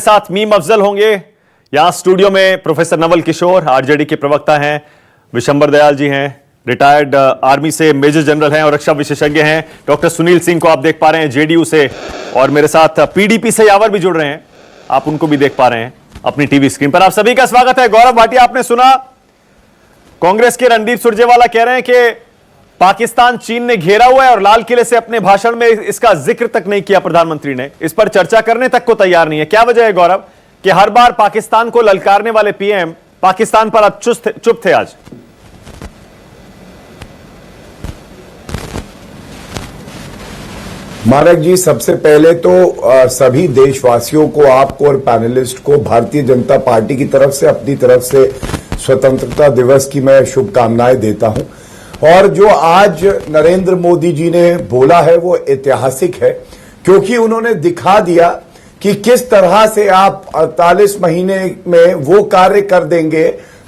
साथ मीम अफजल होंगे। यहां स्टूडियो में प्रोफेसर नवल किशोर आरजेडी के प्रवक्ता हैं, विशंबर दयाल जी हैं, रिटायर्ड आर्मी से मेजर जनरल हैं और रक्षा विशेषज्ञ हैं। डॉक्टर सुनील सिंह को आप देख पा रहे हैं जेडीयू से, और मेरे साथ पीडीपी से यावर भी जुड़ रहे हैं, आप उनको भी देख पा रहे हैं अपनी टीवी स्क्रीन पर। आप सभी का स्वागत है। गौरव भाटिया, आपने सुना कांग्रेस के रणदीप सुरजेवाला कह रहे हैं कि पाकिस्तान चीन ने घेरा हुआ है और लाल किले से अपने भाषण में इसका जिक्र तक नहीं किया प्रधानमंत्री ने, इस पर चर्चा करने तक को तैयार नहीं है। क्या वजह है गौरव कि हर बार पाकिस्तान को ललकारने वाले पीएम पाकिस्तान पर अब चुप थे आज? मानक जी, सबसे पहले तो सभी देशवासियों को, आपको और पैनलिस्ट को भारतीय जनता पार्टी की तरफ से, अपनी तरफ से स्वतंत्रता दिवस की मैं शुभकामनाएं देता हूं। और जो आज नरेंद्र मोदी जी ने बोला है वो ऐतिहासिक है, क्योंकि उन्होंने दिखा दिया कि किस तरह से आप 48 महीने में वो कार्य कर देंगे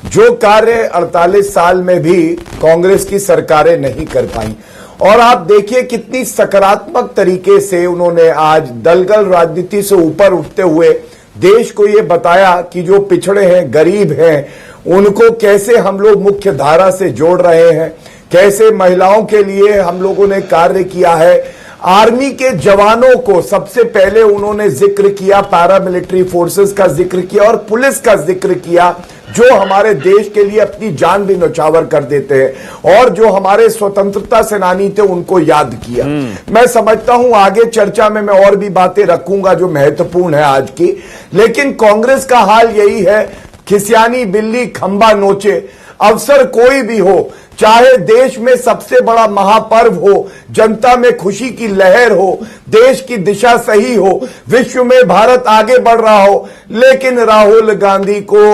जो कार्य 48 साल में भी कांग्रेस की सरकारें नहीं कर पाई। और आप देखिए कितनी सकारात्मक तरीके से उन्होंने आज दलगल राजनीति से ऊपर उठते हुए देश को ये बताया कि जो पिछड़े हैं, गरीब हैं, उनको कैसे हम लोग मुख्य धारा से जोड़ रहे हैं, कैसे महिलाओं के लिए हम लोगों ने कार्य किया है। आर्मी के जवानों को सबसे पहले उन्होंने जिक्र किया, पैरामिलिट्री फोर्सेस का जिक्र किया और पुलिस का जिक्र किया, जो हमारे देश के लिए अपनी जान भी न्यौछावर कर देते हैं, और जो हमारे स्वतंत्रता सेनानी थे उनको याद किया। मैं समझता हूं आगे चर्चा में मैं और भी बातें रखूंगा जो महत्वपूर्ण है आज की, लेकिन कांग्रेस का हाल यही है, खिसियानी बिल्ली खंबा नोचे। अवसर कोई भी हो, चाहे देश में सबसे बड़ा महापर्व हो, जनता में खुशी की लहर हो, देश की दिशा सही हो, विश्व में भारत आगे बढ़ रहा हो, लेकिन राहुल गांधी को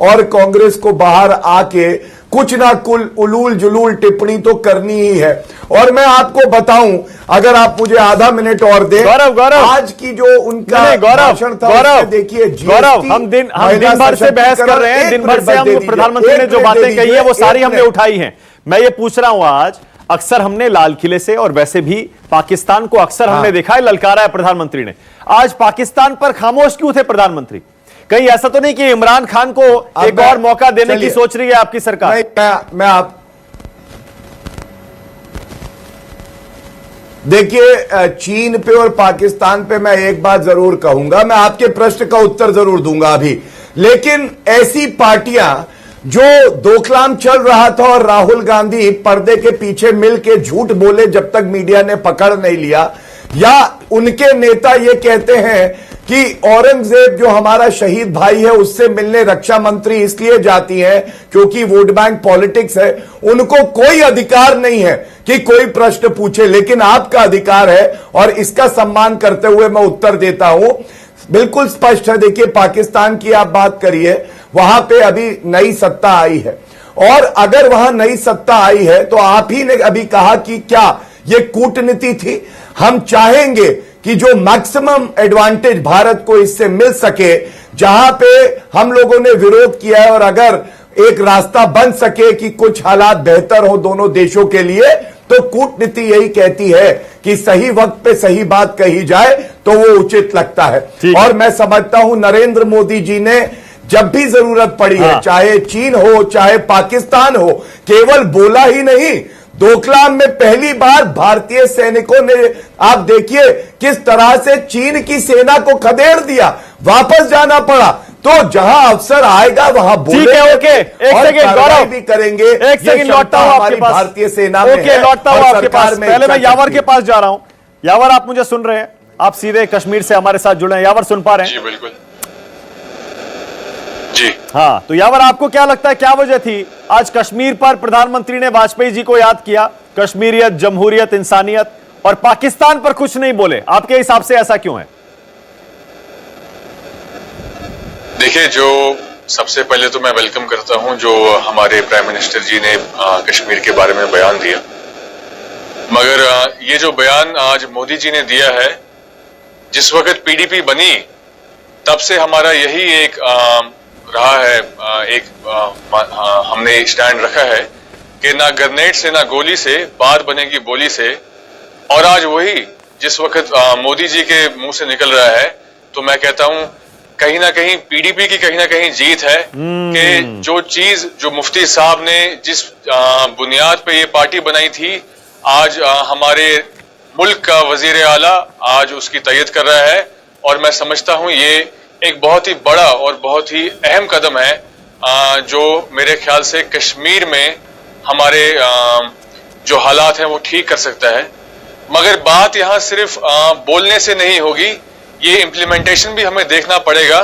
और कांग्रेस को बाहर आके कुछ ना कुछ उलूल जुलूल टिप्पणी तो करनी ही है। और मैं आपको बताऊं, अगर आप मुझे आधा मिनट और दें, गौरव आज की जो उनका भाषण था उसमें देखिए, गौरव हम दिन भर से बहस कर रहे हैं, दिन भर से हम प्रधानमंत्री ने जो बातें कही है वो सारी हमने उठाई हैं। मैं ये पूछ रहा हूं, आज अक्सर हमने लाल किले से और वैसे भी पाकिस्तान को अक्सर हमने देखा है ललकारा है प्रधानमंत्री ने, आज पाकिस्तान पर खामोश क्यों थे प्रधानमंत्री? कहीं ऐसा तो नहीं कि इमरान खान को एक और मौका देने की सोच रही है आपकी सरकार? मैं आप देखिए, चीन पे और पाकिस्तान पे मैं एक बात जरूर कहूंगा, मैं आपके प्रश्न का उत्तर जरूर दूंगा अभी, लेकिन ऐसी पार्टियां जो दोकलाम चल रहा था और राहुल गांधी पर्दे के पीछे मिलके झूठ बोले जब तक मीडिया ने पकड़ नहीं लिया, या उनके नेता ये कहते हैं कि औरंगजेब जो हमारा शहीद भाई है उससे मिलने रक्षा मंत्री इसलिए जाती है क्योंकि वोट बैंक पॉलिटिक्स है, उनको कोई अधिकार नहीं है कि कोई प्रश्न पूछे, लेकिन आपका अधिकार है और इसका सम्मान करते हुए मैं उत्तर देता हूं। बिल्कुल स्पष्ट है, देखिए पाकिस्तान की आप बात करिए, वहां पे अभी नई सत्ता आई है, और अगर वहां नई सत्ता आई है तो आप ही ने अभी कहा कि क्या ये कूटनीति थी? हम चाहेंगे कि जो मैक्सिमम एडवांटेज भारत को इससे मिल सके, जहां पे हम लोगों ने विरोध किया है, और अगर एक रास्ता बन सके कि कुछ हालात बेहतर हो दोनों देशों के लिए, तो कूटनीति यही कहती है कि सही वक्त पे सही बात कही जाए तो वो उचित लगता है। और मैं समझता हूं नरेंद्र मोदी जी ने जब भी जरूरत पड़ी है, चाहे चीन हो चाहे पाकिस्तान हो, केवल बोला ही नहीं, डोकलाम में पहली बार भारतीय सैनिकों ने, आप देखिए किस तरह से चीन की सेना को खदेड़ दिया, वापस जाना पड़ा। तो जहां अवसर आएगा वहां बोलेंगे, ओके, एक सेकंड गौरव भी करेंगे। एक सेकंड लौटता हूं आपके पास, भारतीय सेना में ओके लौटता हूं आपके पास। पहले मैं यावर के पास जा रहा हूं। यावर, आप मुझे सुन रहे हैं? आप सीधे कश्मीर से हमारे साथ जुड़े हैं। यावर, सुन पा रहे हैं? जी बिल्कुल जी। हाँ, तो यावर आपको क्या लगता है क्या वजह थी आज कश्मीर पर प्रधानमंत्री ने वाजपेयी जी को याद किया, कश्मीरियत, जमहूरियत, इंसानियत, और पाकिस्तान पर कुछ नहीं बोले? आपके हिसाब से ऐसा क्यों है? देखिए, जो सबसे पहले तो मैं वेलकम करता हूं जो हमारे प्राइम मिनिस्टर जी ने कश्मीर के बारे में बयान दिया, मगर ये जो बयान आज मोदी जी ने दिया है, जिस वक्त पीडीपी बनी तब से हमारा यही एक रहा है, हमने स्टैंड रखा है कि ना ग्रेनेड से ना गोली से बात बनेगी बोली से, और आज वही जिस वक्त मोदी जी के मुंह से निकल रहा है, तो मैं कहता हूं कहीं ना कहीं पीडीपी की कहीं ना कहीं जीत है कि जो चीज जो मुफ्ती साहब ने जिस बुनियाद पे ये पार्टी बनाई थी, आज हमारे मुल्क का वजीर आला आज उसकी तैयद कर रहा है। और मैं समझता हूं ये एक बहुत ही बड़ा और बहुत ही अहम कदम है जो मेरे ख्याल से कश्मीर में हमारे जो हालात हैं वो ठीक कर सकता है। मगर बात यहां सिर्फ बोलने से नहीं होगी, ये इम्प्लीमेंटेशन भी हमें देखना पड़ेगा।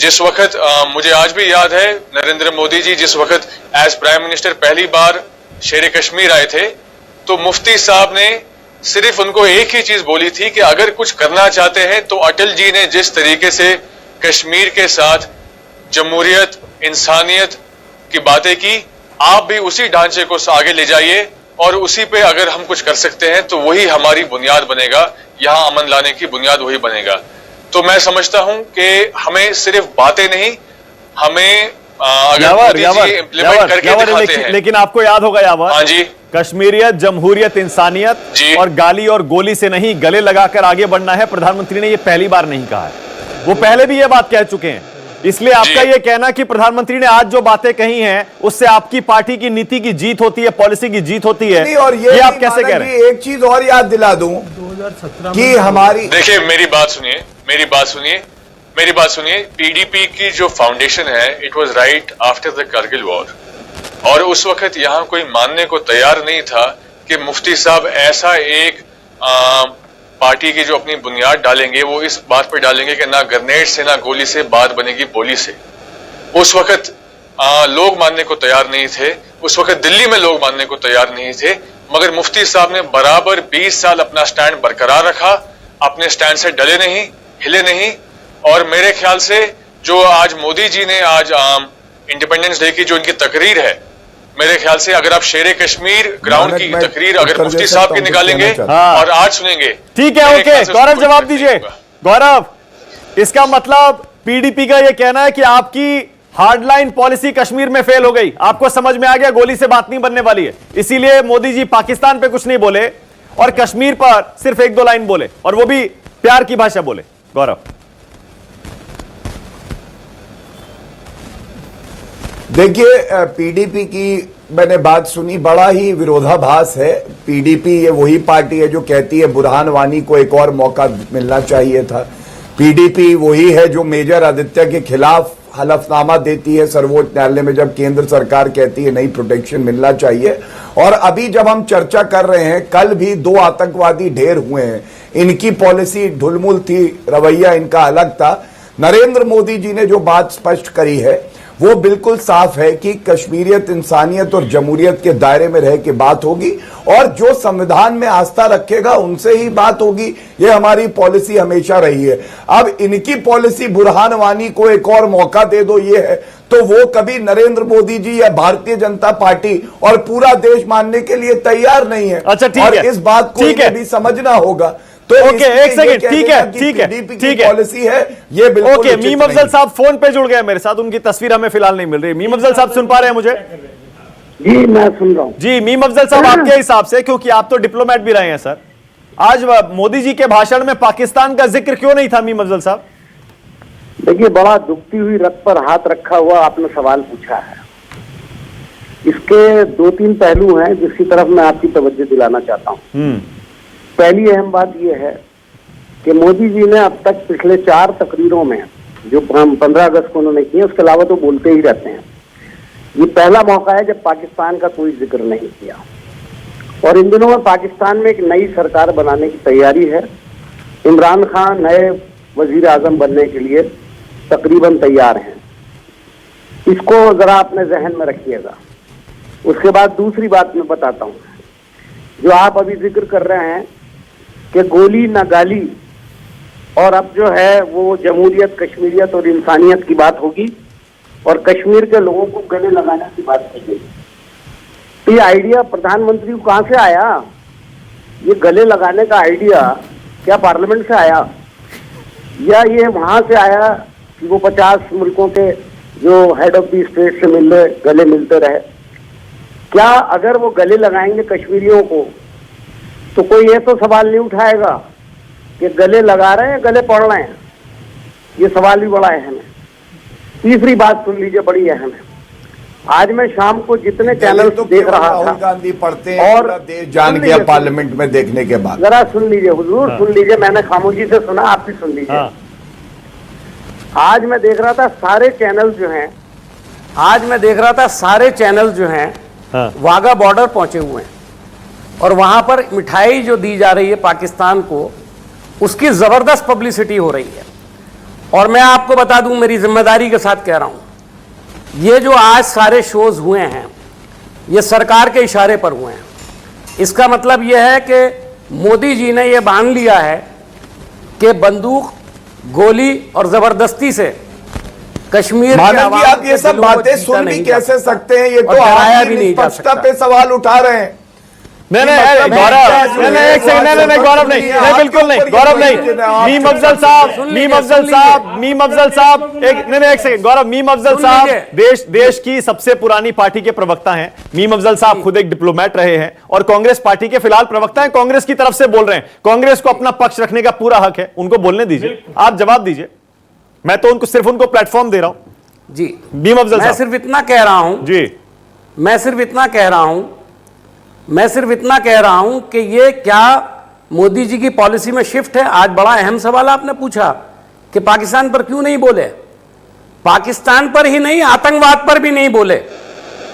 जिस वक्त मुझे आज भी याद है नरेंद्र मोदी जी जिस वक्त एज प्राइम मिनिस्टर पहली बार शेर कश्मीर आए थे, तो मुफ्ती साहब ने सिर्फ उनको एक ही चीज बोली थी कि अगर कुछ करना चाहते हैं तो अटल जी ने जिस तरीके से कश्मीर के साथ जमहूरियत, इंसानियत की बातें की, आप भी उसी ढांचे को आगे ले जाइए और उसी पे अगर हम कुछ कर सकते हैं तो वही हमारी बुनियाद बनेगा, यहां अमन लाने की बुनियाद वही बनेगा। तो मैं समझता हूं कि हमें सिर्फ बातें नहीं, हमें अगर मोदी जी इम्प्लीमेंट करके दिखाते हैं। लेकिन आपको याद होगा यावर, हाँ जी, कश्मीरियत, जमहूरियत, इंसानियत और गाली और गोली से नहीं, गले लगाकर आगे बढ़ना है। प्रधानमंत्री ने यह पहली बार नहीं कहा है, वो पहले भी यह बात कह चुके हैं। इसलिए आपका यह कहना कि प्रधानमंत्री ने आज जो बातें कही हैं उससे आपकी पार्टी की नीति की जीत होती है, पॉलिसी की जीत होती है, और ये आप कैसे कह रहे हैं? एक चीज और याद दिला दूं 2017 कि हमारी, देखिए मेरी बात सुनिए, पीडीपी की जो फाउंडेशन है, it was right after the Kargil war, और उस वक्त यहां कोई मानने को तैयार नहीं था कि मुफ्ती साहब ऐसा एक पार्टी की जो अपनी बुनियाद डालेंगे वो इस बात पर डालेंगे कि ना ग्रेनेड से ना गोली से बात बनेगी बोली से। उस वक्त लोग मानने को तैयार नहीं थे, उस वक्त दिल्ली में लोग मानने को तैयार नहीं थे, मगर मुफ्ती साहब ने बराबर 20 साल अपना स्टैंड बरकरार रखा, अपने स्टैंड से डले नहीं, हिले नहीं। और मेरे ख्याल से जो आज मोदी जी ने आज इंडिपेंडेंस डे की जो इनकी तकरीर है, मेरे ख्याल से अगर आप शेरे कश्मीर ग्राउंड की तकरीर अगर मुफ्ती साहब की निकालेंगे और आज सुनेंगे, ठीक है, ओके गौरव जवाब दीजिए। गौरव, इसका मतलब पीडीपी का यह कहना है कि आपकी हार्डलाइन पॉलिसी कश्मीर में फेल हो गई, आपको समझ में आ गया गोली से बात नहीं बनने वाली है, इसीलिए मोदी जी पाकिस्तान पे कुछ नहीं बोले और कश्मीर पर सिर्फ 1-2 लाइन बोले, और वो भी प्यार की भाषा बोले। गौरव, देखिए पीडीपी की मैंने बात सुनी, बड़ा ही विरोधाभास है। पीडीपी ये वही पार्टी है जो कहती है बुरहान वानी को एक और मौका मिलना चाहिए था। पीडीपी वही है जो मेजर आदित्य के खिलाफ हलफनामा देती है सर्वोच्च न्यायालय में जब केंद्र सरकार कहती है नहीं प्रोटेक्शन मिलना चाहिए। और अभी जब हम चर्चा कर रहे हैं, कल भी 2 आतंकवादी ढेर हुए हैं, इनकी पॉलिसी ढुलमुल थी, रवैया इनका अलग था। नरेंद्र मोदी जी ने जो बात स्पष्ट करी है वो बिल्कुल साफ है कि कश्मीरियत, इंसानियत और जमहूरियत के दायरे में रह के बात होगी और जो संविधान में आस्था रखेगा उनसे ही बात होगी। ये हमारी पॉलिसी हमेशा रही है। अब इनकी पॉलिसी बुरहान वानी को एक और मौका दे दो ये है, तो वो कभी नरेंद्र मोदी जी या भारतीय जनता पार्टी और पूरा देश मानने के लिए तैयार नहीं है। अच्छा, ठीक और है, इस बात को इन्हें भी समझना होगा। तो ओके, एक सेकंड, ठीक है, ठीक है, पॉलिसी है ये बिल्कुल। ओके, मीम अफजल साहब फोन पे जुड़ गए मेरे साथ, उनकी तस्वीर हमें फिलहाल नहीं मिल रही। मीम अफजल साहब सुन पा रहे हैं मुझे? जी मैं सुन रहा हूँ। जी मीम अफजल साहब, आपके हिसाब से, क्योंकि आप तो डिप्लोमेट भी रहे हैं सर, आज मोदी जी के भाषण में पाकिस्तान का जिक्र क्यों नहीं था मीम अफजल साहब? देखिए, बड़ा दुखती हुई रथ पर हाथ रखा हुआ आपने सवाल पूछा है। इसके 2-3 पहलू हैं जिसकी तरफ मैं आपकी तवज्जो दिलाना चाहता हूँ। पहली अहम बात यह है कि मोदी जी ने अब तक पिछले 4 तकरीरों में जो 15 अगस्त को उन्होंने की, उसके अलावा तो बोलते ही रहते हैं। ये पहला मौका है जब पाकिस्तान का कोई जिक्र नहीं किया। और इन दिनों में पाकिस्तान में एक नई सरकार बनाने की तैयारी है। इमरान खान नए वजीर आजम बनने के लिए तकरीबन तैयार हैं। इसको जरा अपने जहन में रखिएगा। उसके बाद दूसरी बात मैं बताता हूँ, जो आप अभी जिक्र कर रहे हैं कि गोली न गाली, और अब जो है वो जमहूरियत, कश्मीरियत और इंसानियत की बात होगी और कश्मीर के लोगों को गले लगाने की बात की गई। तो ये आइडिया प्रधानमंत्री को कहाँ से आया? ये गले लगाने का आइडिया क्या पार्लियामेंट से आया या ये वहां से आया कि वो 50 मुल्कों के जो हेड ऑफ द स्टेट से गले मिलते रहे? क्या अगर वो गले लगाएंगे कश्मीरियों को तो कोई ये तो सवाल नहीं उठाएगा कि गले लगा रहे हैं, गले पड़ रहे हैं? ये सवाल भी बड़ा अहम है। तीसरी बात सुन लीजिए, बड़ी अहम है। आज मैं शाम को जितने चैनल तो देख रहा राहुल था, गांधी पढ़ते हैं और पूरा देश जान गया पार्लियामेंट में देखने के बाद। जरा सुन लीजिए हुजूर, सुन लीजिए, मैंने खामोशी से सुना, आप भी सुन लीजिए। हाँ। आज मैं देख रहा था सारे चैनल जो हैं, आज मैं देख रहा था सारे चैनल जो हैं हाँ। वाघा बॉर्डर पहुंचे हुए हैं, और वहां पर मिठाई जो दी जा रही है पाकिस्तान को, उसकी जबरदस्त पब्लिसिटी हो रही है। और मैं आपको बता दूं, मेरी जिम्मेदारी के साथ कह रहा हूं, ये जो आज सारे शोज हुए हैं ये सरकार के इशारे पर हुए हैं। इसका मतलब यह है कि मोदी जी ने यह मान लिया है कि बंदूक, गोली और जबरदस्ती से कश्मीर के मानव जी, आवाम आप ये के सब दिलों को बातें जीता सुन भी नहीं जा कैसे सकता। सकते हैं? ये और तो डराया आप भी नहीं जा निष्पक्षता सकता। पे सवाल उठा रहे हैं। नहीं नहीं मतलब गौरव, नहीं एक सेकंड, नहीं गौरव नहीं, नहीं बिल्कुल नहीं गौरव नहीं। मीम अफजल साहब, मीम अफजल साहब, मीम अफजल साहब, एक नहीं एक सेकंड गौरव, मीम अफजल साहब देश की सबसे पुरानी पार्टी के प्रवक्ता हैं। मीम अफजल साहब खुद एक डिप्लोमेट रहे हैं और कांग्रेस पार्टी के फिलहाल प्रवक्ता हैं, कांग्रेस की तरफ से बोल रहे हैं। कांग्रेस को अपना पक्ष रखने का पूरा हक है, उनको बोलने दीजिए, आप जवाब दीजिए। मैं तो सिर्फ उनको प्लेटफॉर्म दे रहा हूं जी। मीम अफजल मैं साहब सिर्फ इतना कह रहा हूं जी, मैं सिर्फ इतना कह रहा हूं कि ये क्या मोदी जी की पॉलिसी में शिफ्ट है। आज बड़ा अहम सवाल आपने पूछा कि पाकिस्तान पर क्यों नहीं बोले। पाकिस्तान पर ही नहीं, आतंकवाद पर भी नहीं बोले।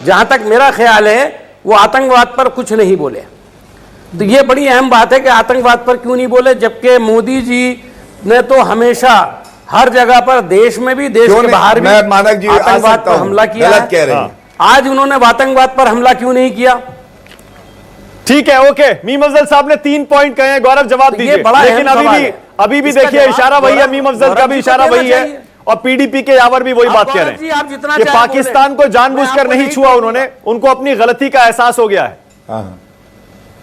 जहां तक मेरा ख्याल है वो आतंकवाद पर कुछ नहीं बोले। तो ये बड़ी अहम बात है कि आतंकवाद पर क्यों नहीं बोले, जबकि मोदी जी ने तो हमेशा हर जगह पर, देश में भी, देश के बाहर भी मानक जी आतंकवाद पर हमला किया गलत कह रहे हैं। आज उन्होंने आतंकवाद पर हमला क्यों नहीं किया? ठीक है, ओके। मीम अफजल साहब ने 3 पॉइंट कहे हैं, गौरव जवाब तो ये दीजिए। बड़ा लेकिन अहम सवाल है। अभी भी इसका देखिए जवाब इशारा वही है, गौरव- मीम अफजल का गौरव भी जी को इशारा देना वही है चाहिए। और पीडीपी के यावर भी वही आप बात कह गौरव जी, आप रहे जितना हैं कि चाहे पाकिस्तान बोले। को जानबूझकर मैं नहीं आपको छुआ नहीं उन्होंने, उनको अपनी गलती का एहसास हो गया है। हाँ।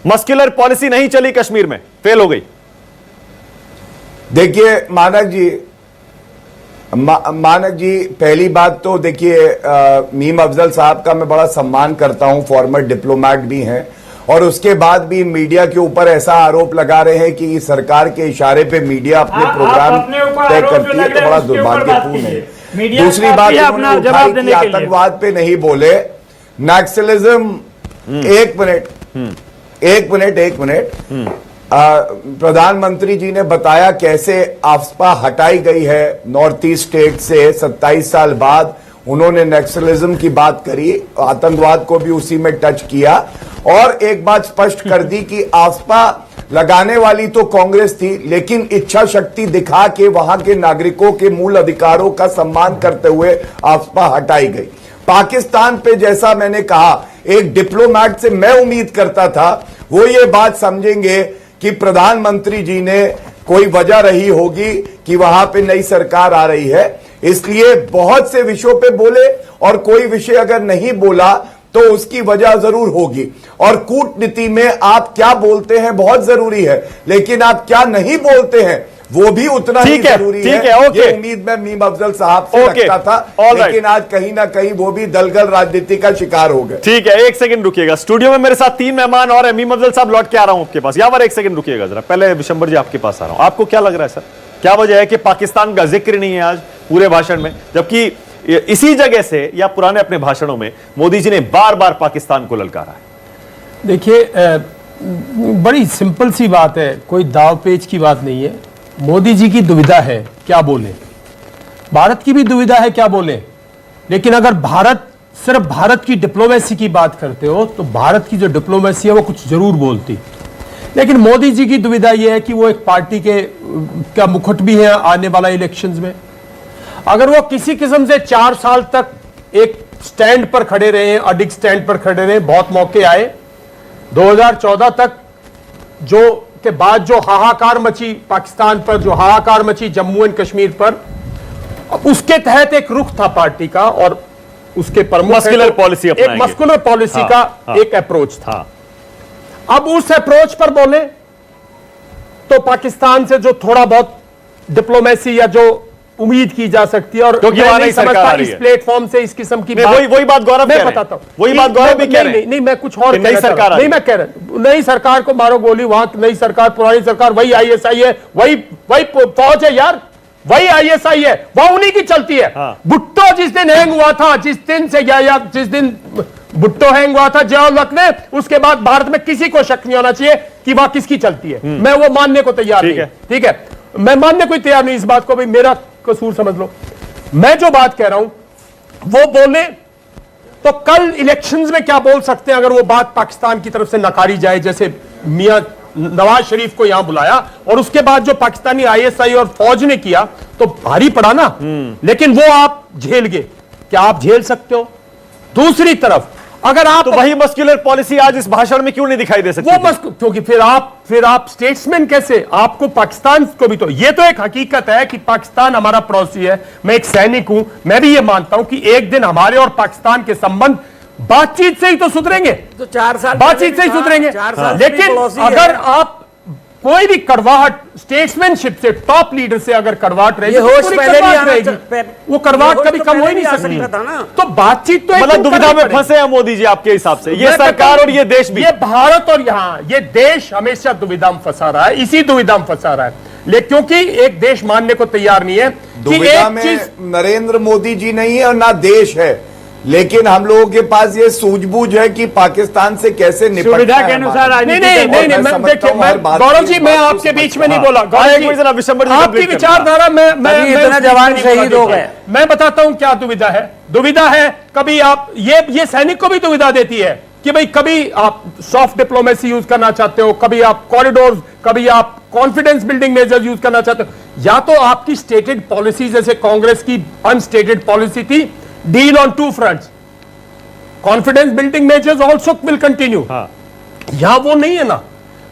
मस्कुलर पॉलिसी नहीं चली कश्मीर में, फेल हो गई। देखिए मानक जी, मानक जी, पहली बात तो देखिए, मीम अफजल साहब का मैं बड़ा सम्मान करता हूं, फॉर्मर डिप्लोमेट भी हैं, और उसके बाद भी मीडिया के ऊपर ऐसा आरोप लगा रहे हैं कि सरकार के इशारे पे मीडिया अपने प्रोग्राम तय करती है, तो बड़ा दुर्भाग्यपूर्ण है। दूसरी बात उन्होंने उठाई कि आतंकवाद पे नहीं बोले, नक्सलिज्म। एक मिनट प्रधानमंत्री जी ने बताया कैसे आफ्सपा हटाई गई है नॉर्थ ईस्ट स्टेट से 27 साल बाद। उन्होंने नक्सलिज्म की बात करी, आतंकवाद को भी उसी में टच किया, और एक बात स्पष्ट कर दी कि आफ्सपा लगाने वाली तो कांग्रेस थी, लेकिन इच्छा शक्ति दिखा के वहां के नागरिकों के मूल अधिकारों का सम्मान करते हुए आफ्सपा हटाई गई। पाकिस्तान पे, जैसा मैंने कहा, एक डिप्लोमेट से मैं उम्मीद करता था वो ये बात समझेंगे कि प्रधानमंत्री जी ने कोई वजह रही होगी कि वहां पे नई सरकार आ रही है, इसलिए बहुत से विषयों पे बोले, और कोई विषय अगर नहीं बोला तो उसकी वजह जरूर होगी। और कूटनीति में आप क्या बोलते हैं बहुत जरूरी है, लेकिन आप क्या नहीं बोलते हैं वो भी उतना ही जरूरी है। ये उम्मीद मैं मीम अफजल साहब से रखता था, लेकिन आज कहीं ना कहीं वो भी दलगल राजनीति का शिकार हो गए। ठीक है, एक सेकंड रुकिएगा। स्टूडियो में मेरे साथ 3 मेहमान और है। मीम अफजल साहब लौट के आ रहा हूं आपके पास। यावर एक सेकंड रुकिएगा जरा, पहले विशंबर जी आपके पास आ रहा हूं। आपको क्या लग रहा है सर, क्या वजह है कि पाकिस्तान का जिक्र नहीं है आज पूरे भाषण में, जबकि इसी जगह से या पुराने अपने भाषणों में मोदी जी ने बार बार पाकिस्तान को ललकारा है? देखिए, बड़ी सिंपल सी बात है, कोई दाव पेच की बात नहीं है। मोदी जी की दुविधा है क्या बोले, भारत की भी दुविधा है क्या बोले, लेकिन अगर सिर्फ भारत की डिप्लोमेसी की बात करते हो तो भारत की जो डिप्लोमेसी है वो कुछ जरूर बोलती। लेकिन मोदी जी की दुविधा यह है कि वो एक पार्टी का मुकुट भी है आने वाला इलेक्शंस में। अगर वो किसी किस्म से 4 साल तक एक स्टैंड पर खड़े रहे, अडिग स्टैंड पर खड़े रहे, बहुत मौके आए 2014 तक, जो के बाद जो हाहाकार मची पाकिस्तान पर, जो हाहाकार मची जम्मू एंड कश्मीर पर, उसके तहत एक रुख था पार्टी का, और उसके प्रमुख मस्कुलर पॉलिसी एक मस्कुलर पॉलिसी का एक अप्रोच था। अब उस अप्रोच पर बोले तो पाकिस्तान से जो थोड़ा बहुत डिप्लोमेसी या जो उम्मीद की जा सकती है, और मैं नहीं समझता इस प्लेटफॉर्म से इस किस्म की बात। वही बात गौरव मैं बताता हूँ, वही बात गौरव भी कह रहे हैं। नहीं, मैं कुछ और नई सरकार नहीं, मैं कह रहा नई सरकार को मारो गोली, वहां नई सरकार पुरानी सरकार वही ISI है, वही फौज है यार, वही आईएसआई है, वह उन्हीं की चलती है। हाँ। भुट्टो जिस दिन हैंग हुआ था, जिस दिन से या जिस दिन भुट्टो हैंग हुआ था जवाहर हक ने, उसके बाद भारत में किसी को शक नहीं होना चाहिए कि वह किसकी चलती है। मैं वो मानने को तैयार नहीं। ठीक है, मैं मानने को तैयार नहीं इस बात को, भाई मेरा कसूर समझ लो। मैं जो बात कह रहा हूं वो बोले तो कल इलेक्शंस में क्या बोल सकते हैं अगर वो बात पाकिस्तान की तरफ से नकारी जाए, जैसे मियां नवाज शरीफ को यहां बुलाया और उसके बाद जो पाकिस्तानी आईएसआई और फौज ने किया तो भारी पड़ा ना। लेकिन वो आप झेल गए, क्या आप झेल सकते हो? दूसरी तरफ अगर आप तो वही मस्कुलर पॉलिसी आज इस भाषण में क्यों नहीं दिखाई दे सकती? वो क्योंकि फिर आप स्टेट्समैन कैसे, आपको पाकिस्तान को भी तो ये तो एक हकीकत है कि पाकिस्तान हमारा पड़ोसी है। मैं एक सैनिक हूं, मैं भी ये मानता हूं कि एक दिन हमारे और पाकिस्तान के संबंध बातचीत से ही तो सुधरेंगे, तो 4 साल बातचीत से ही सुधरेंगे। 4 साल लेकिन अगर आप कोई भी कड़वाहट स्टेट्समैनशिप से, टॉप लीडर से अगर कड़वाहट रहेगी, ये होश पूरी पहले कड़वाहट भी आना रहेगी, वो कड़वाहट कभी कम हो ही नहीं सकती। था ना। तो बातचीत तो एक मतलब दिन दुविधा करनी में पड़ेगी। फंसे हैं मोदी जी आपके हिसाब से, ये मैं सरकार कहता और ये देश भी। ये भारत और यहां ये देश हमेशा दुविधा में फंसा रहा है, इसी दुविधा में फंसा रहा है। लेकिन क्योंकि एक देश मानने को तैयार नहीं है कि दुविधा एक में चीज नरेंद्र मोदी जी नहीं है और ना देश है, लेकिन हम लोगों के पास ये सूझबूझ है कि पाकिस्तान से कैसे निपटना सुविधा है के अनुसार हमारा। नहीं राजनीति नहीं नहीं, मैं मैं समझता देखिए, हूं मैं हर बात गौरव की जी इस मैं बात को आपके बीच में समझता नहीं हूं। बोला। हाँ, गौरव एक जी, मिनट जरा विशंबर जी आपकी कंप्लीट करना। विचारधारा मैं अभी इतना जवान शहीद हो गए। मैं बताता हूं क्या दुविधा है। दुविधा है कभी आप ये सैनिक को भी दुविधा देती है कि भाई कभी आप सॉफ्ट डिप्लोमेसी यूज करना चाहते हो, कभी आप कॉरिडोर, कभी आप कॉन्फिडेंस बिल्डिंग मेजर यूज करना चाहते हो, या तो आपकी स्टेटेड पॉलिसी, जैसे कांग्रेस की अनस्टेटेड पॉलिसी थी, deal on 2 fronts, confidence building measures also will continue. यहां वो नहीं है ना।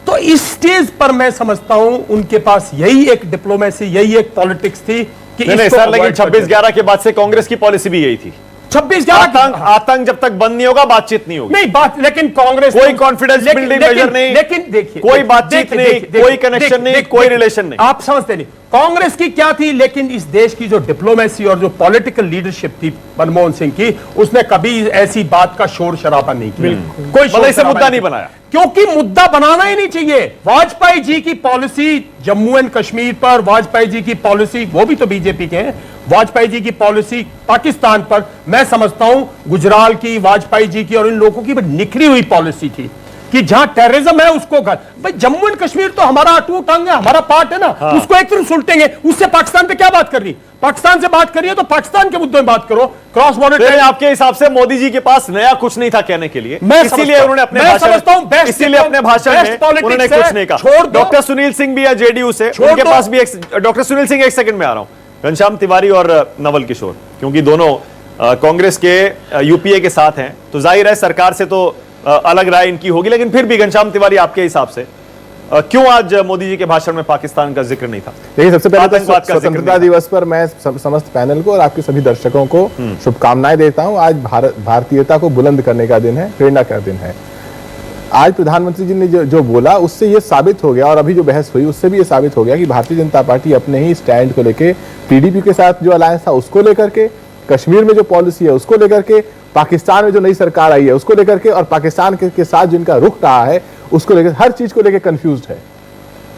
तो इस स्टेज पर मैं समझता हूं उनके पास यही एक डिप्लोमेसी, यही एक पॉलिटिक्स थी कि नहीं इसको सर, लेकिन avoid करते 26/11 के बाद से कांग्रेस की पॉलिसी भी यही थी। 26/11 आतंक जब तक बंद नहीं होगा बातचीत नहीं होगी। नहीं बात, लेकिन कांग्रेस कोई confidence building measure नहीं, लेकिन देखिए कोई बातचीत नहीं, कोई connection नहीं, कोई relation नहीं। आप समझते नहीं कांग्रेस की क्या थी, लेकिन इस देश की जो डिप्लोमेसी और जो पॉलिटिकल लीडरशिप थी मनमोहन सिंह की, उसने कभी ऐसी बात का शोर शराबा नहीं किया, कोई मतलब इसे शोर-शराबा मुद्दा नहीं किया। बनाया। क्योंकि मुद्दा बनाना ही नहीं चाहिए। वाजपेयी जी की पॉलिसी जम्मू एंड कश्मीर पर, वाजपेयी जी की पॉलिसी, वो भी तो बीजेपी के हैं, वाजपेयी जी की पॉलिसी पाकिस्तान पर, मैं समझता हूं गुजराल की, वाजपेयी जी की और इन लोगों की बड़ी निखरी हुई पॉलिसी थी कि जहां टेररिज्म है उसको भाई जम्मू एंड कश्मीर तो हमारा अटूट अंग है, हमारा पार्ट है ना। उसको एक तरफ सुलटेंगे, उससे पाकिस्तान पे क्या बात कर रही? पाकिस्तान से बात कर रही है तो पाकिस्तान के मुद्दों में बात करो। क्रॉस बॉर्डर आपके हिसाब से मोदी जी के पास नया कुछ नहीं था कहने के लिए, इसीलिए उन्होंने अपने भाषण में उन्होंने कुछ नहीं कहा। डॉक्टर सुनील सिंह भी है जेडीयू से, उनके पास भी डॉक्टर सुनील सिंह, एक सेकंड में आ रहा हूं, घनश्याम तिवारी और नवल किशोर, क्योंकि दोनों कांग्रेस के यूपीए के साथ हैं, तो जाहिर है सरकार से तो अलग राय इनकी होगी, लेकिन फिर भी घनश्याम तिवारी आपके हिसाब से क्यों आज मोदी जी के भाषण में पाकिस्तान का जिक्र नहीं था? देखिए, सबसे पहले तो आतंकवाद का जिक्र स्वतंत्रता नहीं था। दिवस पर मैं समस्त पैनल को और आपके सभी दर्शकों को शुभकामनाएं देता हूं। आज भारतीयता को बुलंद करने का दिन है, प्रेरणा का दिन है। आज प्रधानमंत्री जी ने जो बोला उससे ये साबित हो गया, और अभी जो बहस हुई उससे भी ये साबित हो गया कि भारतीय जनता पार्टी अपने ही स्टैंड को लेके, पीडीपी के साथ जो अलायंस था उसको लेकर के, कश्मीर में जो पॉलिसी है उसको लेकर के, पाकिस्तान में जो नई सरकार आई है उसको लेकर के, और पाकिस्तान के साथ जिनका रुख रहा है उसको लेकर, हर चीज को लेकर कंफ्यूज्ड है।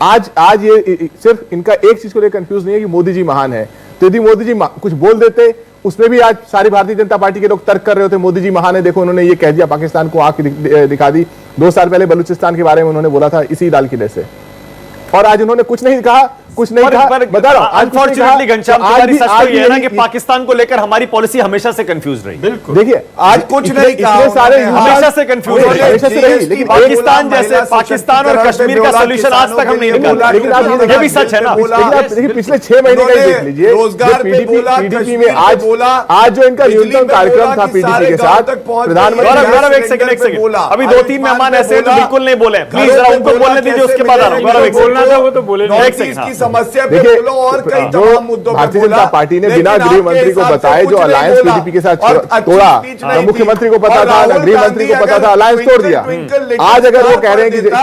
आज ये सिर्फ इनका एक चीज को लेकर कंफ्यूज नहीं है कि मोदी जी महान है। तो यदि मोदी जी कुछ बोल देते, उसमें भी आज सारी भारतीय जनता पार्टी के लोग तर्क कर रहे होते, मोदी जी महान है, देखो उन्होंने ये कह दिया, पाकिस्तान को आंख दिखा दी। 2 साल पहले बलूचिस्तान के बारे में उन्होंने बोला था इसी लाल किले से, और आज उन्होंने कुछ नहीं कहा, बता रहा हूं। अनफॉर्चुनेटली घनश्याम तिवारी, सच तो ये है ना कि पाकिस्तान को लेकर हमारी पॉलिसी हमेशा से कंफ्यूज रही। बिल्कुल। देखिए, आज कुछ नहीं कहा, इतने सारे हमेशा से कंफ्यूज रही, हमेशा से रही, लेकिन पाकिस्तान जैसे, पाकिस्तान और कश्मीर का सोल्यूशन आज तक हम नहीं निकाला। लेकिन आप ये ये भी सच है ना। देखिए, पिछले 6 महीने का ही देख लीजिए, रोजगार पे बोला, पीडीपी में आज जो इनका न्यूनतम कार्यक्रम था पीडीपी के साथ, गौरव एक सेकंड, अभी 2-3 मेहमान ऐसे हैं जो बिल्कुल नहीं बोले, प्लीज जरा उनको बोलने दीजिए, उसके बाद आ रहा हूं। गौरव एक बोलना था वो तो बोले एक सेकंड। समस्या पे देखिए, बोलो और कई जो तमाम मुद्दों पे भारतीय बोला, जनता पार्टी ने बिना लेकिन गृह आपके मंत्री को हिसाब से बताए कुछ जो नहीं अलायंस बोला। पीडीपी के साथ और अच्छी तोड़ा, स्पीच न नहीं मुख्यमंत्री थी। को पता और था, न राहुल गृह गांधी मंत्री को पता अगर था, अलायंस तोड़ दिया। ट्विंकल लेकर आज अगर वो स्टार कह रहे हैं पर कि देता,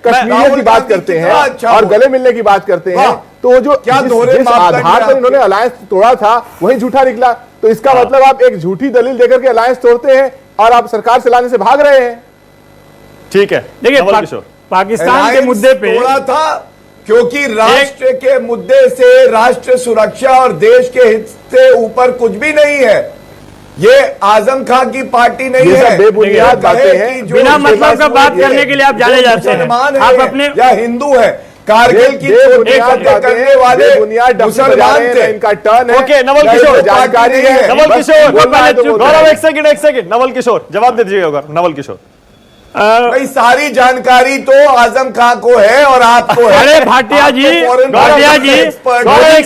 कश्मीरियत की बात करते हैं और गले मिलने की बात करते हैं, तो जो जिस आधार पर इन्होंने अलायंस तोड़ा था वही झूठा निकला। तो इसका मतलब आप एक झूठी दलील देकर के अलायंस तोड़ते हैं और आप सरकार से लाने से भाग रहे हैं। ठीक है, देखिए, पाकिस्तान के मुद्दे पे तोड़ा था क्योंकि राष्ट्र के मुद्दे से, राष्ट्र सुरक्षा और देश के हित से ऊपर कुछ भी नहीं है। ये आजम खान की पार्टी नहीं ये सब है। बेबुनियाद ये बातें कहे हैं। कि जो बिना मतलब का बात ये करने के लिए आप जाने जो जाते हैं। मुसलमान है आप अपने- या हिंदू है, कारगिल की बेबुनियाद करने वाले मुसलमान थे। इनका टर्न है। ओके, नवल या किशोर, इनको जानकारी है। नवल बस किशोर, बोलना है तो बोलना गौरव है। एक सेकंड, नवल किशोर जवाब दे दीजिएगा। नवल किशोर, भाई सारी जानकारी तो आजम खान को है और आपको है। अरे भाटिया जी, भाटिया जी,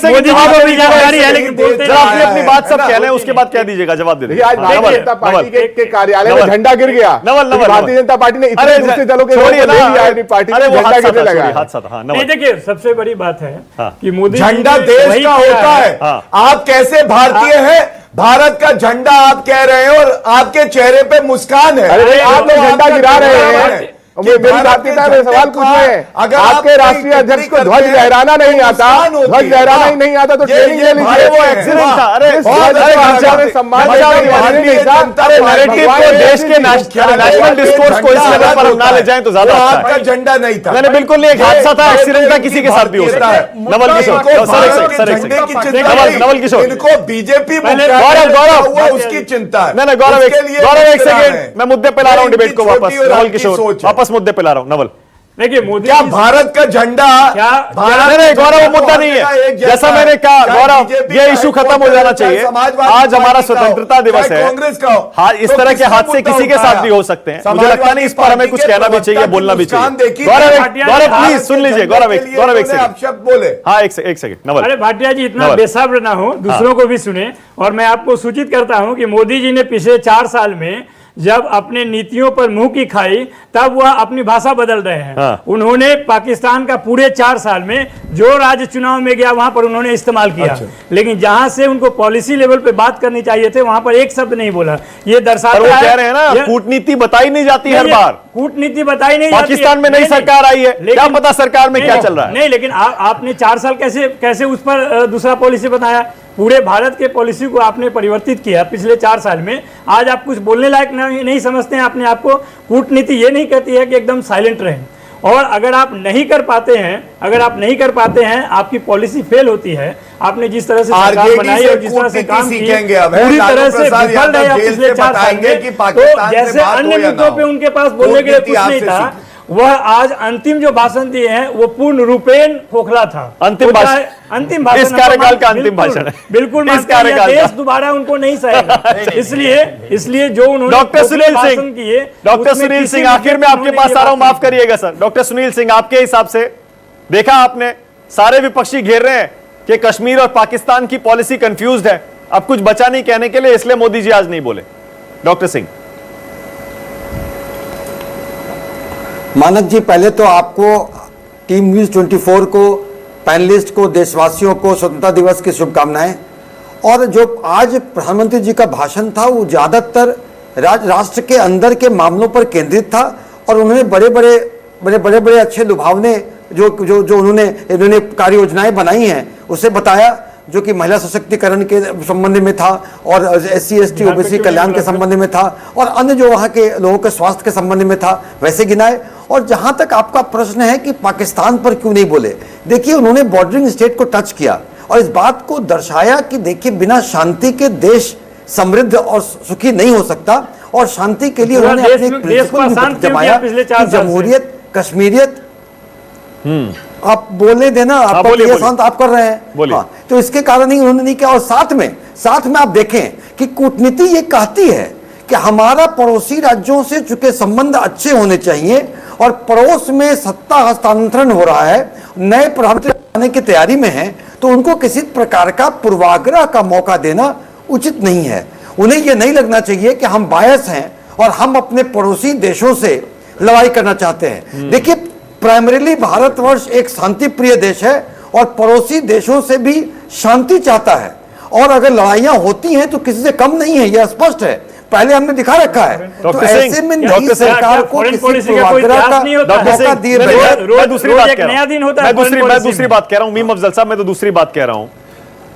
मोदी जी को भी जानकारी है, लेकिन बोलते जरा अपनी अपनी बात सब है ना? कह लें, उसके बाद कह दीजिएगा, जवाब दे देखिए, आज भारतीय नवल, जनता पार्टी नवल। के कार्यालय में नवल। झंडा गिर गया। नवल, क्योंकि भारतीय जनता पार्टी ने इतने दूसरे दलों के लोगों को ले लिया अपनी पार्टी में, अरे वो झंडा हादसा गिरने था, लगा sorry, है। हादसा था। हाँ, नहीं, नवल। देखिए सबसे बड़ी बात है हाँ। कि मोदी जी झंडा ने देश वही का किया होता है। हाँ। आप कैसे भारतीय हैं? भारत का झंडा आप कह रहे हैं और आपके चेहरे पे मुस्कान है। अरे आप लोग झंडा गिरा रहे हैं। मेरी भारतीयता में सवाल कुछ नहीं है। अगर आपके राष्ट्रीय अध्यक्ष को ध्वज लहराना नहीं आता, ध्वज लहराना ही नहीं आता तो ट्रेनिंग ले लीजिए। वो एक्सीडेंट था। अरे सम्मान नैरेटिव को, देश के नेशनल डिस्कोर्स को इस लेवल पर हम ना ले जाएं तो ज्यादा अच्छा आपका है। झंडा नहीं था। मैंने बिल्कुल नहीं, एक हादसा था, एक्सीडेंट था, किसी के साथ भी हो सकता है। नवल किशोर, नवल किशोर, इनको बीजेपी गौरव, उसकी चिंता है। नहीं, गौरव एक सेकंड, मैं मुद्दे पे ला रहा हूं डिबेट को वापस। छोटी और नवल आपकी किशोर, सोच है। वापस मुद्दे पे ला रहा हूं। नवल, देखिए मोदी क्या जी- भारत का झंडा नहीं, गौरव वो मुद्दा नहीं है। जैसा मैंने कहा गौरव, ये इशू खत्म हो जाना चाहिए। आज हमारा स्वतंत्रता दिवस है। कांग्रेस का हो, हाँ, इस तो तरह के किसका हादसे मुद्दा किसी के उठाया? साथ भी हो सकते हैं। मुझे समाजवादी लगता नहीं इस पर हमें पार्टी कुछ के कहना भी प्रवक्ता चाहिए, की बोलना भी मुस्कान चाहिए। देखी। गौरव भारत प्लीज के सुन लीजिए। झंडे गौरव के एक लिए गौरव एक इन्होंने सेकंड, अपशब्द बोले। हाँ एक सेकंड नवल। अरे भाटिया जी, इतना नवल। बेसब्र ना हो, दूसरों को भी सुने। और मैं आपको सूचित करता हूं कि मोदी जी ने पिछले 4 साल में जब अपने नीतियों पर मुंह की खाई, तब वह अपनी भाषा बदल रहे हैं। हाँ। उन्होंने पाकिस्तान का पूरे 4 साल में जो राज्य चुनाव में गया वहां पर उन्होंने इस्तेमाल किया। लेकिन जहां से उनको पॉलिसी लेवल पे बात करनी चाहिए थे, वहां पर एक शब्द नहीं बोला। ये दर्शाता पर वो है, कह रहे हैं ना, ये- कूटनीति बताई नहीं जाती हर नहीं, बार। कूटनीति बताई नहीं जाती है। पाकिस्तान में नई नहीं, सरकार आई है, लेकिन- क्या पता सरकार में क्या नहीं, चल रहा है। नहीं, लेकिन आपने 4 साल कैसे उस पर दूसरा पॉलिसी बताया? पूरे भारत के पॉलिसी को आपने परिवर्तित किया पिछले 4 साल में। आज आप कुछ बोलने लायक नहीं समझते हैं अपने आप को। कूटनीति ये नहीं कहती है कि एकदम साइलेंट रहें। और अगर आप नहीं कर पाते हैं, आपकी पॉलिसी फेल होती है। आपने जिस तरह से सरकार आरजेडी बनाई से और जिस तरह से काम की, सीखेंगे अब। पूरी लालू तरह से प्रसाद विफल यादव रहे आप जेल पिछले से 4 साल बताएंगे में। कि तो पाकिस्तान से जैसे बात अन्य हो या ना मुद्दों पे हो। उनके पास बोलने के लिए कूटनीति कुछ नहीं आपसे था। सीखें। वह आज अंतिम जो भाषण दिए हैं वो पूर्ण रूपेण खोखला था। अंतिम वो भाषण- चाहे अंतिम भाषण इस कार्यकाल का अंतिम बिल्कुल- भाषण है। बिल्कुल इस मानते हैं, कार्यकाल देश का। दोबारा उनको नहीं सहेगा। इसलिए जो उन्होंने डॉक्टर सुनील भाषण सिंह, किए, डॉक्टर उसमें सुनील किसी सिंह, मुद्दे आखिर में पे आपके उन्होंने पास ये आ रहा हूं, बात माफ करिएगा सर। डॉक्टर सुनील सिंह, आपके हिसाब से देखा आपने, सारे विपक्षी घेर रहे हैं कि कश्मीर और पाकिस्तान की पॉलिसी कंफ्यूज्ड है, अब कुछ बचा नहीं कहने के लिए, इसलिए मोदी जी आज नहीं बोले। डॉक्टर सिंह, मानक जी, पहले तो आपको टीम न्यूज 24 को, पैनलिस्ट को, देशवासियों को स्वतंत्रता दिवस की शुभकामनाएं। और जो आज प्रधानमंत्री जी का भाषण था वो ज्यादातर राष्ट्र के अंदर के मामलों पर केंद्रित था। और उन्होंने बड़े अच्छे लुभावने जो उन्होंने कार्य योजनाएं बनाई हैं उसे बताया, जो कि महिला सशक्तिकरण के संबंध में था और SC ST OBC कल्याण के संबंध में था और अन्य जो वहाँ के लोगों के स्वास्थ्य के संबंध में था, वैसे गिनाए। और जहां तक आपका प्रश्न है कि पाकिस्तान पर क्यों नहीं बोले, देखिए उन्होंने बॉर्डरिंग स्टेट को टच किया और इस बात को दर्शाया कि देखिए बिना शांति के देश समृद्ध और सुखी नहीं हो सकता। और शांति के लिए उन्होंने अपने प्रिंसिपल जमाया कि जमहूरियत, कश्मीरियत। आप बोलने देना, आप बोलिए। शांत आप कर रहे हैं। हाँ, तो इसके कारण ही उन्होंने नहीं किया। और साथ में आप देखें कि कूटनीति ये कहती है कि हमारा पड़ोसी राज्यों से चुके संबंध अच्छे होने चाहिए और पड़ोस में सत्ता हस्तांतरण हो रहा है, नए प्रधानमंत्री आने की तैयारी में है, तो उनको किसी प्रकार का पूर्वाग्रह का मौका देना उचित नहीं है। उन्हें यह नहीं लगना चाहिए कि हम बायस हैं और हम अपने पड़ोसी देशों से लड़ाई करना चाहते हैं। देखिए, प्राइमरीली भारतवर्ष एक शांति प्रिय देश है और पड़ोसी देशों से भी शांति चाहता है। और अगर लड़ाइयां होती हैं तो किसी से कम नहीं है, यह स्पष्ट है, पहले हमने दिखा रखा है। तो ऐसे में नई सरकार को किसी पूर्वाग्रह का मौका दिए बगैर मैं दूसरी बात कह नया दिन होता रहा है। हूं, मैं दूसरी बात कह रहा हूं। मीम अफजल साहब, मैं तो दूसरी बात कह रहा हूं।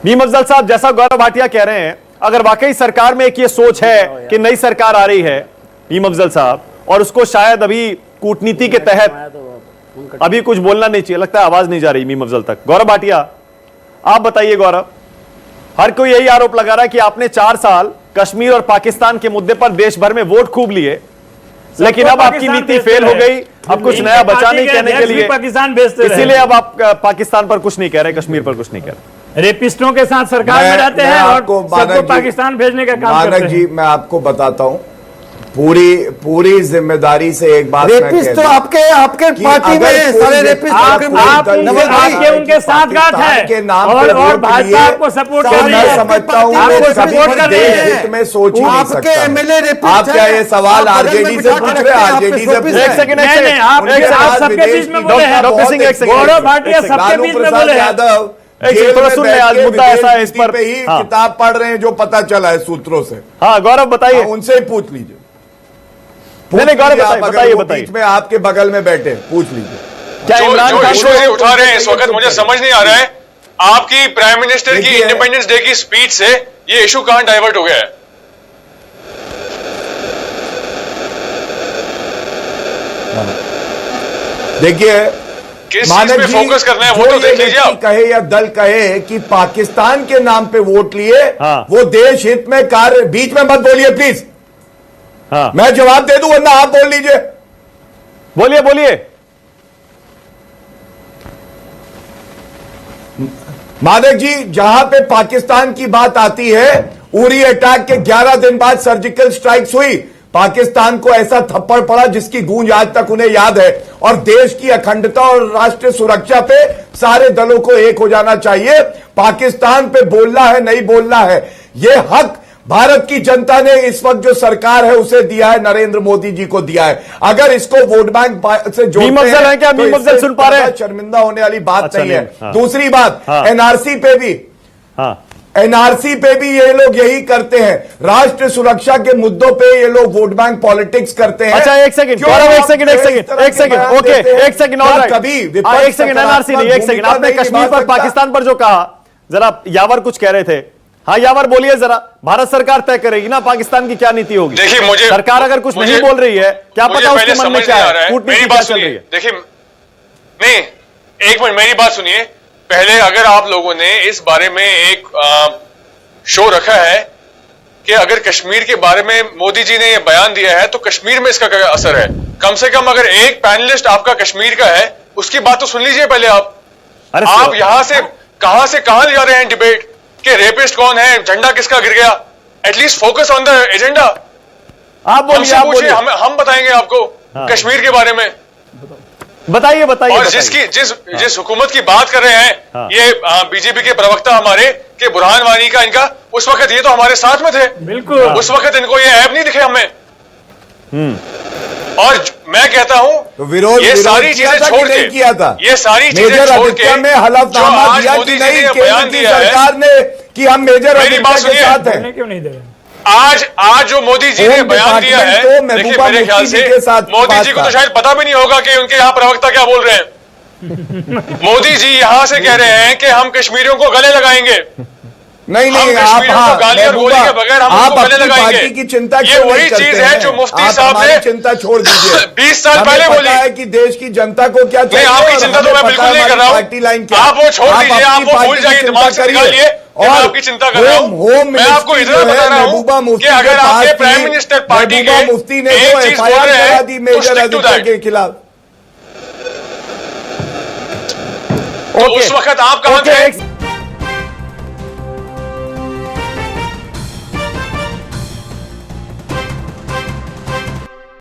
मीम अफजल साहब, जैसा गौरव भाटिया कह रहे हैं, अगर वाकई सरकार में एक ये सोच है कि नई सरकार आ रही है मीम अफजल साहब, और उसको शायद अभी कूटनीति के तहत अभी कुछ बोलना नहीं चाहिए, लगता है आवाज नहीं जा रही मीम अफजल तक। गौरव भाटिया, आप बताइए गौरव, हर कोई यही आरोप लगा रहा है कि आपने 4 साल कश्मीर और पाकिस्तान के मुद्दे पर देश भर में वोट खूब लिए, लेकिन अब आपकी नीति फेल हो गई, अब कुछ नया बचा नहीं कहने के लिए, पाकिस्तान भेजते रहे। इसीलिए अब आप पाकिस्तान पर कुछ नहीं कह रहे, कश्मीर पर कुछ नहीं कह रहे। रेपिस्टों के साथ सरकार में रहते हैं और सबको पाकिस्तान भेजने का काम करते हैं। मानक जी, मैं आपको बताता हूं, पूरी जिम्मेदारी से एक बात मैं रेपिस्ट तो कहता हूं आपके कि पार्टी अगर में कोई सारे व्यक्ति- रेपिस्ट आपके उनके साथ गांठ है के नाम और पे और वोट भाजपा लिए, आपको सपोर्ट तो कर रही मैं है। समझता हूं आपको वो सपोर्ट कभी कर रही देश है। हित में सोच ही नहीं आपके सकता। एमएलए रेपिस्ट आप क्या हैं। ये सवाल आप बगल में आरजेडी से बिठा के पूछ रखते रहे हैं? हैं, आप आरजेडी से SOP पूछ से। रहे हैं? नहीं, नहीं, आप उनके आप पास सबके विदेश बीच में की बोले हैं। डॉक्टर सिंह, एक सेकंड, गौरव भाटिया एक सेकंड। सबके लालू बीच में प्रसाद बोले हैं। यादव एक जेल थोड़ा में सुन ले, बैठ आज के मुद्दा ऐसा है इस विदेश पर। नीति पे ही हाँ। किताब पढ़ रहे हैं, जो पता चला है सूत्रों से। हाँ गौरव बताइए। उनसे ही पूछ लीजिए। नहीं, गौरव लीजिए आप, बताइए, अगर बताइए, वो बताइए। बीच में आपके बगल में बैठे, पूछ लीजिए। क्या जो इमरान खान इशू ये उठा रहे हैं इस वक्त, मुझे समझ नहीं आ रहा है आपकी प्राइम मिनिस्टर की देखिए- इंडिपेंडेंस डे की स्पीच से ये इशू कहां डाइवर्ट हो गया है? देखिए, किस चीज मानक पे जी, फोकस करना है वो जो तो ये देख लीजिए व्यक्ति आप। कहे या दल कहे कि पाकिस्तान के नाम पे वोट लिए, हाँ। वो देश हित में कार्य, बीच में मत बोलिए प्लीज, हाँ मैं जवाब दे दूं वरना आप बोल लीजिए। बोलिए बोलिए। माधव जी, जहां पे पाकिस्तान की बात आती है, उरी अटैक के 11 दिन बाद सर्जिकल स्ट्राइक्स हुई, पाकिस्तान को ऐसा थप्पड़ पड़ा जिसकी गूंज आज तक उन्हें याद है। और देश की अखंडता और राष्ट्रीय सुरक्षा पे सारे दलों को एक हो जाना चाहिए। पाकिस्तान पे बोलना है, नहीं बोलना है, यह हक भारत की जनता ने इस वक्त जो सरकार है उसे दिया है, नरेंद्र मोदी जी को दिया है। अगर इसको वोट बैंक से जोड़ते मीम अफजल है क्या? तो मीम अफजल इससे सुन पा रहे हैं? शर्मिंदा होने वाली बात अच्छा, नहीं है। नहीं, हाँ। दूसरी बात, हाँ। एनआरसी पे भी, हाँ एनआरसी पे भी ये लोग यही करते हैं। राष्ट्र सुरक्षा के मुद्दों पे ये लोग वोट बैंक पॉलिटिक्स करते हैं। अच्छा एक सेकंड क्यों गौरव, एक आप सेकंड, एक इस सेकंड, तरह एक के सेकंड, बयान ओके, देते हैं? एक सेकंड, क्या ऑलराइट। कभी एक विपक्ष सेकंड, एनआरसी नहीं, एक सेकंड, भूमिका आपने नहीं कश्मीर निभा पर सकता? पाकिस्तान पर जो कहा, जरा यावर कुछ कह रहे थे। हाँ यावर बोलिए जरा, भारत सरकार तय करेगी ना पाकिस्तान की क्या नीति होगी। देखिए, मुझे सरकार अगर कुछ नहीं बोल रही है, क्या मुझे पता पहले उसके मन में समझ क्या नहीं आ है, रहा है। कूटनीति मेरी क्या बात चल रही सुनिए, है। देखिए, नहीं, एक मिनट मेरी बात सुनिए। पहले अगर आप लोगों ने इस बारे में एक शो रखा है कि अगर कश्मीर के बारे में मोदी जी ने ये बयान दिया है तो कश्मीर में इसका क्या असर है, कम से कम अगर एक पैनलिस्ट आपका कश्मीर का है उसकी बात तो सुन लीजिए पहले आप। अरे आप यहां से कहां ले जा रहे हैं डिबेट कि रेपिस्ट कौन है, झंडा किसका गिर गया? At least focus on the agenda. आप बोलिए, हमसे आप पूछिए, बोलिए, हम बताएंगे आपको हाँ। कश्मीर के बारे में। बताइए बताइए और बताइए। जिस हुकूमत की बात कर रहे हैं, हाँ। ये बीजेपी के प्रवक्ता हमारे के बुरहान वानी का, इनका उस वक्त ये तो हमारे साथ में थे, बिल्कुल। उस वक्त इनको ये ऐप नहीं दिखे हमें। और मैं कहता हूं तो विरोध ये सारी किया चीजें था कि छोड़ नहीं के, किया था? ये सारी चीजें मेजर छोड़ आदित्य के में जो हलफनामा आज दिया मोदी कि जी नहीं, ने केंद्र बयान की दिया है, सरकार ने कि हम मेजर मेरी बात आदित्य के सुनिए। साथ हैं। बोलने क्यों नहीं दे रहे? आज जो मोदी जी ने होम बयान दिया है, डिपार्टमेंट को देखिए महबूबा मेरे ख्याल मुफ्ती से जी के साथ मोदी बात जी को था। तो शायद पता भी नहीं होगा कि उनके यहाँ प्रवक्ता क्या बोल रहे हैं। मोदी जी यहां से कह रहे हैं कि हम कश्मीरियों को गले लगाएंगे। नहीं हम नहीं, आप कश्मीरियों को गाली और गोली के बगैर हम आप उनको गले अपनी लगाएंगे। पार्टी की चिंता ये क्यों वही नहीं करते चीज है हैं? जो मुफ्ती आप साहब हमारी ने चिंता छोड़ दीजिए। 20 साल हमें पहले पता बोली। है कि देश की जनता को क्या नहीं, चाहिए आपकी और चिंता तो हमें मैं पता बिल्कुल है नहीं कर हमारी रहा हूं। पार्टी लाइन क्या आप वो छोड़ दीजिए, आप अपनी वो भूल पार्टी की जाइए, चिंता दिमाग से करिए। निकालिए कि मैं और आपकी चिंता कर रहा हूं। होम मैं आपको मिनिस्ट्री इतना जो बता है, रहा हूं महबूबा कि मुफ्ती अगर के पास आपके थी, प्राइम मिनिस्टर पार्टी महबूबा के मुफ्ती ने एक जो चीज बोल एफआईआर रहे करा हैं दी तो major stick to Aditya that। के खिलाफ। तो उस वक्त आप कहां ओके, थे? एक